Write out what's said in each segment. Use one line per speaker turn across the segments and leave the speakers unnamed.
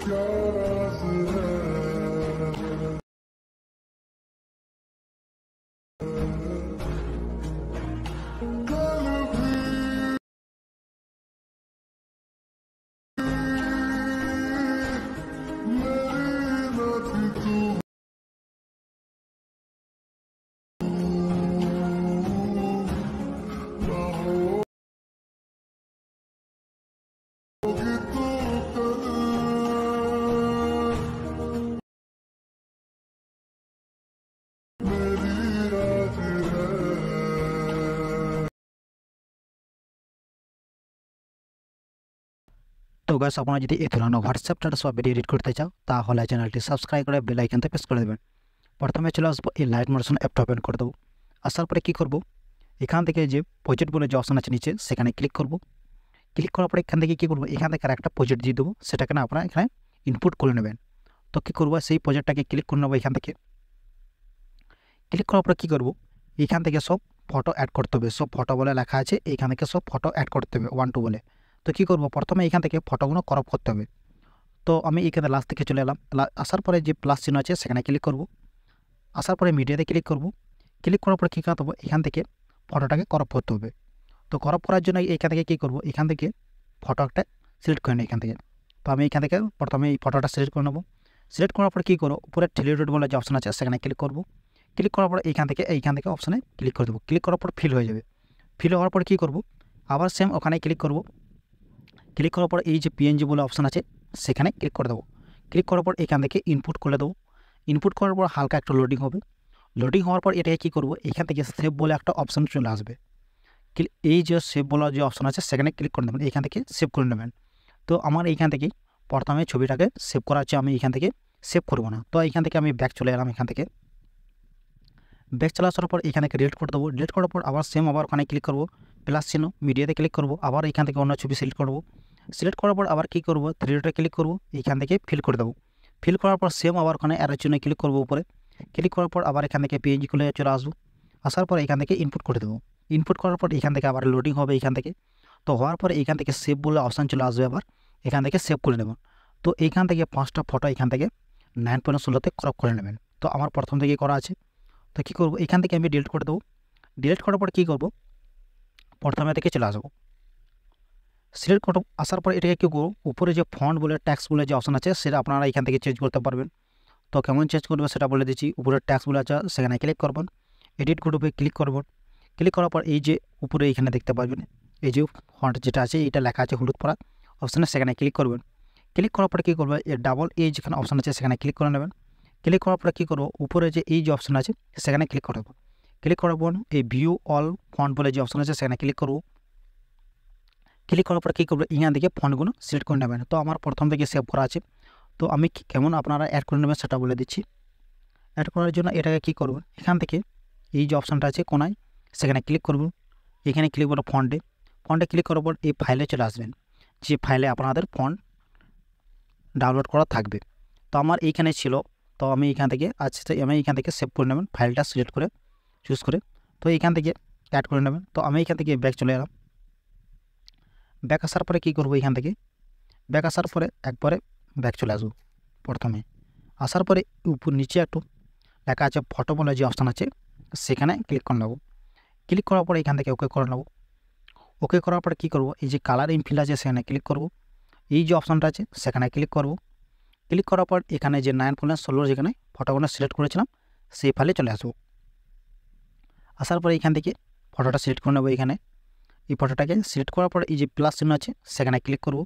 তো গাইস আপনারা যদি এই ধরনের হোয়াটসঅ্যাপ স্ট্যাটাস বা ভিডিও এডিট করতে চাও তাহলে চ্যানেলটি সাবস্ক্রাইব করে বেল আইকনতে প্রেস করে দেবেন। প্রথমে চলে আসবো এই লাইট মোশন অ্যাপটা ওপেন করে দেবো। আসার পরে কী করব, এখান থেকে যে প্রজেক্ট বলে যে অপশন আছে নিচে সেখানে ক্লিক করব। ক্লিক করার পরে এখান থেকে কী করবো, এখান থেকে একটা প্রজেক্ট দিয়ে দেবো, সেটাকে না আপনারা এখানে ইনপুট করে নেবেন। তো কী করবো, সেই প্রজেক্টটাকে ক্লিক করে নেবো। এখান থেকে ক্লিক করার পরে কী করবো, এখান থেকে সব ফটো অ্যাড করতে হবে। সব ফটো বলে লেখা আছে, এইখান থেকে সব ফটো অ্যাড করতে হবে 1 2 বলে। তো কী করবো, প্রথমে এখান থেকে ফটোগুলো ক্রপ করতে হবে। তো আমি এখানে লাস্ট থেকে চলে এলাম। আসার পরে যে প্লাস চিহ্ন আছে সেখানে ক্লিক করব। আসার পরে মিডিয়াতে ক্লিক করব। ক্লিক করার পরে কী করতে হবে, এখান থেকে ফটোটাকে ক্রপ করতে হবে। তো ক্রপ করার জন্য এখান থেকে কী করব, এখান থেকে ফটো একটা সিলেক্ট করে নিই এখান থেকে। তো আমি এখান থেকে প্রথমে এই ফটোটা সিলেক্ট করে নেব। সিলেক্ট করার পরে কী করবো, উপরে থ্রি বলে যে অপশন আছে সেখানে ক্লিক করব। ক্লিক করার পরে এইখান থেকে অপশানে ক্লিক করে দেবো। ক্লিক করার পর ফিল হয়ে যাবে। ফিল হওয়ার পরে কী করব, আবার সেম ওখানে ক্লিক করব। ক্লিক করার পর এই যে পিএনজি বলে অপশান আছে সেখানে ক্লিক করে দেবো। ক্লিক করার পর এখান থেকে ইনপুট করে দেবো। ইনপুট করার পর হালকা একটু লোডিং হবে। লোডিং হওয়ার পর এটাকে কী করবো, এখান থেকে সেভ বলে একটা অপশান চলে আসবে। এই যে সেভ বলার যে অপশান আছে সেখানে ক্লিক করে দেবেন। এখান থেকে সেভ করে নেবেন। তো আমার এইখান থেকেই প্রথমে ছবিটাকে সেভ করা হচ্ছে, আমি এখান থেকে সেভ করবো না। তো এখান থেকে আমি ব্যাক চলে এলাম। এখান থেকে ব্যাক চলে আসার পর এখান থেকে ডিলিট করে দেবো। ডিলিট করার পর আবার সেম আবার ওখানে ক্লিক করবো, প্লাস চিহ্ন, মিডিয়াতে ক্লিক করবো। আবার এখান থেকে অন্য ছবি সিলেক্ট করবো। সিলেক্ট করার পর আবার কী করবো, থ্রি ডটে ক্লিক করবো, এইখান থেকে ফিল করে দেবো। ফিল করার পর সেম আবার ওখানে অ্যারোর চিহ্নে ক্লিক করবো উপরে। ক্লিক করার পর আবার এখান থেকে পিএনজি খুলে চলে আসবো। আসার পর এখান থেকে ইনপুট করে দেবো। ইনপুট করার পর এখান থেকে আবার লোডিং হবে এখান থেকে। তো হওয়ার পরে এখান থেকে সেভ বলে অপশান চলে আসবে, আবার এখান থেকে সেভ করে নেবেন। তো এইখান থেকে 5টা ফটো এখান থেকে 9.16-তে ক্রপ করে নেবেন। তো আমার প্রথম থেকেই করা আছে। তো কী করবো, এখান থেকে আমি ডিলিট করে দেবো। ডিলিট করার পর কী করবো, প্রথমে থেকে চলে আসবো। সিলেক্ট করো, আসার পর এটাকে কী করবো, উপরে যে ফন্ট বলে ট্যাক্স বলে যে অপশন আছে সেটা আপনারা এখান থেকে চেঞ্জ করতে পারবেন। তো কেমন চেঞ্জ করবে সেটা বলে দিচ্ছি। উপরে ট্যাক্স বলে আছে সেখানে ক্লিক করবেন, এডিট গ্রুপে ক্লিক করবেন। ক্লিক করার পর এই যে উপরে এইখানে দেখতে পারবেন এই যে ফন্ট যেটা আছে এটা লেখা আছে হলুদ পরা অপশানে, সেখানে ক্লিক করবেন। ক্লিক করার পরে কী করবে, এই ডাবল এই যেখানে অপশান আছে সেখানে ক্লিক করে নেবেন। ক্লিক করার পরে কী করবো, উপরে যে এই যে অপশান আছে সেখানে ক্লিক করে দেবো। ক্লিক করার পর এই ভিউ অল ফন্ট বলে যে অপশান আছে সেখানে ক্লিক করবো। ক্লিক করার পর কী করবো, এখান থেকে ফন্টগুলো সিলেক্ট করে নেবেন। তো আমার প্রথম থেকে সেভ করা আছে। তো আমি কেমন আপনারা অ্যাড করে নেবেন সেটা বলে দিচ্ছি। অ্যাড করার জন্য এটাকে কী করবেন, এখান থেকে এই যে অপশানটা আছে কোনায় সেখানে ক্লিক করবেন। এখানে ক্লিক করবো ফন্টে ক্লিক করার পর এই ফাইলে চলে আসবেন, যে ফাইলে আপনাদের ফন্ট ডাউনলোড করা থাকবে। তো আমার এইখানে ছিল, তো আমি এখান থেকে আমি এখান থেকে সেভ করে নেবেন, ফাইলটা সিলেক্ট করে চুজ করে। তো এইখান থেকে অ্যাড করে নেবেন। তো আমি এখান থেকে ব্যাক চলে এলাম। ব্যাক আসার পরে কী করবো, এখান থেকে ব্যাক আসার পরে একবারে ব্যাক চলে আসবো। প্রথমে আসার পরে উপর নিচে একটু লেখা আছে ফটো বলে যে অপশান আছে সেখানে ক্লিক করে নেবো। ক্লিক করার পরে এখান থেকে ওকে করে নেবো। ওকে করার পরে কী করবো, এই যে কালার ইনফিল আছে সেখানে ক্লিক করব। এই যে অপশানটা আছে সেখানে ক্লিক করব। ক্লিক করার পর এখানে যে 9.16 যেখানে ফটোগুলো সিলেক্ট করেছিলাম সেই ফাইলে চলে আসবো। আসার পরে এখান থেকে ফটোটা সিলেক্ট করে নেবো। এখানে এই ফটোটাকে সিলেক্ট করার পর এই যে প্লাস চিহ্ন আছে সেখানে ক্লিক করব।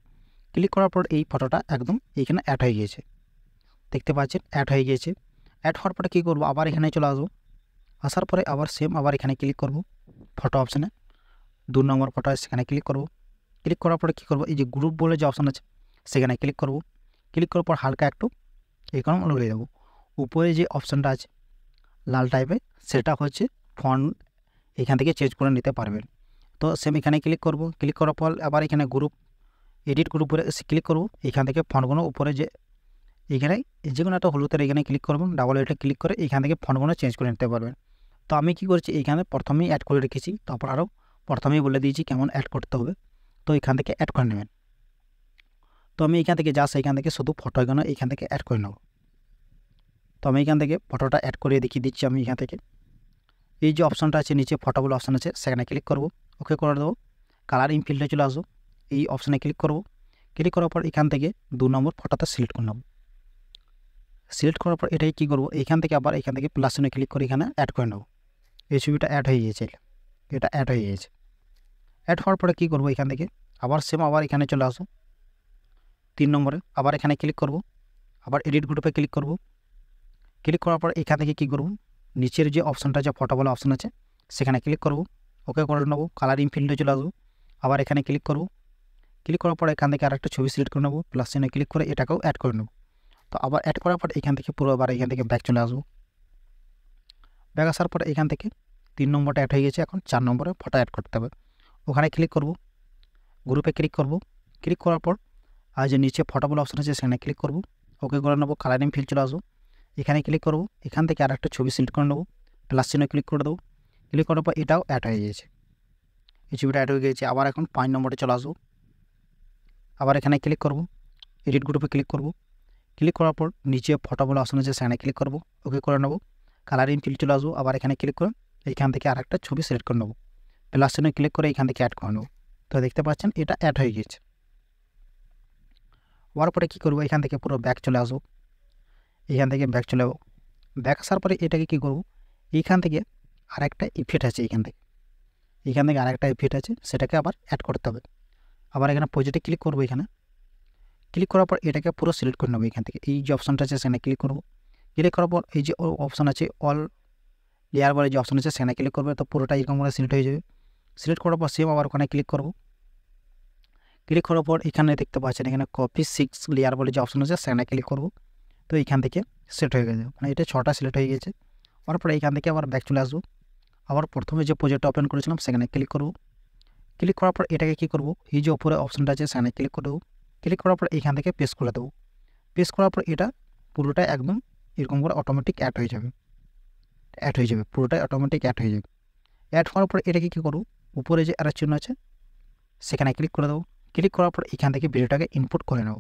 ক্লিক করার পর এই ফটোটা একদম এইখানে অ্যাড হয়ে গিয়েছে, দেখতে পাচ্ছেন অ্যাড হয়ে গিয়েছে। অ্যাড হওয়ার পরে কী করবো, আবার এখানে চলে আসবো। আসার পরে আবার সেম আবার এখানে ক্লিক করব, ফটো অপশানে 2 নম্বর ফটো আছে সেখানে ক্লিক করব। ক্লিক করার পরে কী করবো, এই যে গ্রুপ বলে যে অপশান আছে সেখানে ক্লিক করব। ক্লিক করার পর হালকা একটু এখানে লড়ে যাবো। উপরে যে অপশানটা আছে লাল টাইপের সেটা হচ্ছে ফন্ট এখান থেকে চেঞ্জ করে নিতে পারবেন। তো সেম এখানে ক্লিক করব। ক্লিক করার পর আবার এখানে গ্রুপ এডিট গ্রুপে ক্লিক করব। এখান থেকে ফন্টগুলো উপরে যে এখানে যে কোনো একটা হলুদের এখানে ক্লিক করবেন, ডাবল এটা ক্লিক করে এখান থেকে ফন্টগুলো চেঞ্জ করে নিতে পারবেন। তো আমি কী করছি, এইখানে প্রথমেই অ্যাড করে রেখেছি, তারপর আরও প্রথমেই বলে দিয়েছি কেমন অ্যাড করতে হবে। তো এখান থেকে অ্যাড করে নেবেন। তো আমি এখান থেকে জাস্ট এখান থেকে শুধু ফটোগুলো এখান থেকে অ্যাড করে নেব। তো আমি এখান থেকে ফটোটা অ্যাড করে দেখিয়ে দিচ্ছি। আমি এখান থেকে এই যে অপশানটা আছে নিচে ফটোগুলো অপশান আছে, সেখানে ক্লিক করব, ওকে করে দেবো। কালার ইনফিল্ডে চলে আসবো, এই অপশানে ক্লিক করব। ক্লিক করার পর এখান থেকে 2 নম্বর ফটোটা সিলেক্ট করে নেব। সিলেক্ট করার পর এটাই কী করবো, এখান থেকে আবার এখান থেকে প্লাস চিহ্নে ক্লিক করে এখানে অ্যাড করে নেব। এই ছবিটা অ্যাড হয়ে গিয়েছে, এটা অ্যাড হয়ে গিয়েছে। অ্যাড হওয়ার পরে কী করবো, এখান থেকে আবার সেম আবার এখানে চলে আসবো 3 নম্বরে, আবার এখানে ক্লিক করব, আবার এডিট গ্রুপে ক্লিক করব। ক্লিক করার পর এখান থেকে কী করব, নিচের যে অপশানটা আছে ফটো বলা অপশান আছে, সেখানে ক্লিক করব, ওকে করে নেব। কালার ইনফিল্ডে চলে আসবো, আবার এখানে ক্লিক করব। ক্লিক করার পর এখান থেকে আরেকটা ছবি সিলেক্ট করে নেব, প্লাস চিহ্নে ক্লিক করে এটাকেও অ্যাড করে নেব। তো আবার অ্যাড করার পর এখান থেকে পুরো আবার এখান থেকে ব্যাক চলে আসবো। ব্যাক আসার পর এখান থেকে 3 নম্বরটা অ্যাড হয়ে গেছে, এখন 4 নম্বরে ফটো অ্যাড করতে হবে। ওখানে ক্লিক করব, গ্রুপে ক্লিক করব। ক্লিক করার পর আর যে নিচে ফটো বলা অপশান আছে সেখানে ক্লিক করব, ওকে করে নেব। কালার ইনফিল্ড চলে আসবো, এখানে ক্লিক করব। এখান থেকে আরেকটা ছবি সিলেক্ট করে নেব, প্লাস চিহ্নে ক্লিক করে দেবো। ক্লিক করার পর এটাও অ্যাড হয়ে গিয়েছে, এই ছবিটা অ্যাড হয়ে গিয়েছে। আবার এখন 5 নম্বরে চলে আসবো, আবার এখানে ক্লিক করব, এডিট গ্রুপে ক্লিক করব। ক্লিক করার পর নিচে ফটো বলা অপশান আছে সেখানে ক্লিক করব, ওকে করে নেব। কালার ইনফিল্ড চলে আসবো, আবার এখানে ক্লিক করে এখান থেকে আরেকটা ছবি সিলেক্ট করে নেব, প্লাস চিহ্নে ক্লিক করে এখান থেকে অ্যাড করে নেব। তো দেখতে পাচ্ছেন এটা অ্যাড হয়ে গিয়েছে। হওয়ার পরে কী করবো, এখান থেকে পুরো ব্যাক চলে আসবো, এখান থেকে ব্যাক চলে যাবো। ব্যাক আসার পরে এটাকে কী করবো, এইখান থেকে আরেকটা ইফেক্ট আছে, এখান থেকে আরেকটা ইফেক্ট আছে, সেটাকে আবার অ্যাড করতে হবে। আবার এখানে প্রজেক্টে ক্লিক করবো, এখানে ক্লিক করার পর এটাকে পুরো সিলেক্ট করে নেবো। এখান থেকে এই যে অপশানটা আছে সেখানে ক্লিক করবো। ক্লিক করার পর এই যে অপশান আছে অল লেয়ার বলে যে অপশান আছে সেখানে ক্লিক করবে, তো পুরোটা এরকম করে সিলেক্ট হয়ে যাবে। সিলেক্ট করার পর সেম আবার ওখানে ক্লিক করবো। ক্লিক করার পর এখানে দেখতে পাচ্ছেন এখানে কপি 6 লেয়ার বলে যে অপশান আছে সেখানে ক্লিক করবো। তো এখান থেকে সেট হয়ে গেছে, মানে এটা 6টা সিলেক্ট হয়ে গেছে। তারপর এখান থেকে আবার ব্যাক চলে আসবো, আবার প্রথমে যে প্রজেক্টটা ওপেন করেছিলাম সেখানে ক্লিক করব। ক্লিক করার পর এটাকে কী করব, এই যে উপরে অপশানটা আছে সেখানে ক্লিক করে দেবো। ক্লিক করার পর এখান থেকে পেস্ট করে দেবো। পেস্ট করার পর এটা পুরোটাই একদম এরকম করে অটোমেটিক অ্যাড হয়ে যাবে, পুরোটাই অটোমেটিক অ্যাড হয়ে যাবে। অ্যাড হওয়ার পর এটাকে কী করব, উপরে যে আরেক চিহ্ন আছে সেখানে ক্লিক করে দেবো। ক্লিক করার পর এখান থেকে ভিডিওটাকে ইনপুট করে নেব।